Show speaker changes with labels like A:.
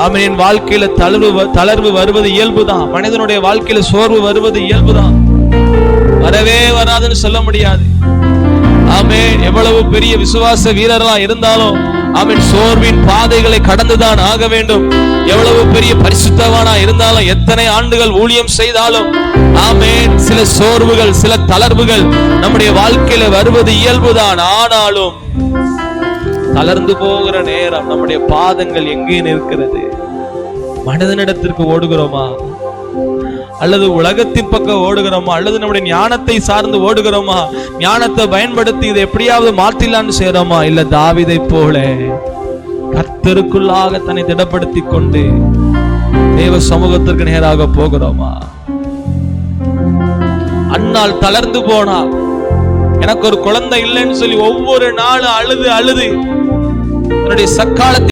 A: ஆமென். வாழ்க்கையில தளர்வு வருவது இயல்புதான். மனிதனுடைய வாழ்க்கையில சோர்வு வருவது இயல்புதான். வரவே வராதுன்னு சொல்ல முடியாது. ஆமென். எவ்வளவு பெரிய விசுவாச வீரர்களா இருந்தாலும் ஆமென் சோர்வின் பாதைகளை கடந்துதான் ஆக வேண்டும். எவ்வளவு பெரிய பரிசுத்தவானா இருந்தாலும், எத்தனை ஆண்டுகள் ஊழியம் செய்தாலும் ஆமென் சில சோர்வுகள், சில தளர்வுகள் நம்முடைய வாழ்க்கையில வருவது இயல்புதான். ஆனாலும் தளர்ந்து போகிற நேரம் நம்முடைய பாதங்கள் எங்கே நிற்கிறது? மனிதனிடத்திற்கு ஓடுகிறோமா, அல்லது உலகத்தின் பக்கம் ஓடுகிறோமா, அல்லது நம்முடைய ஞானத்தை சார்ந்து ஓடுகிறோமா? ஞானத்தை பயன்படுத்தி இதை எப்படியாவது மாத்திலான்னு செய்யறோமா? இல்ல தாவீதை போல கர்த்தருக்குள்ளாக தன்னை திடப்படுத்தி கொண்டு தேவ சமூகத்திற்கு நேராக போகிறோமா? அன்னாள் தளர்ந்து போனா, எனக்கு ஒரு குழந்தை இல்லைன்னு சொல்லி ஒவ்வொரு நாளும் அழுது என்னுடைய சக்காலத்தை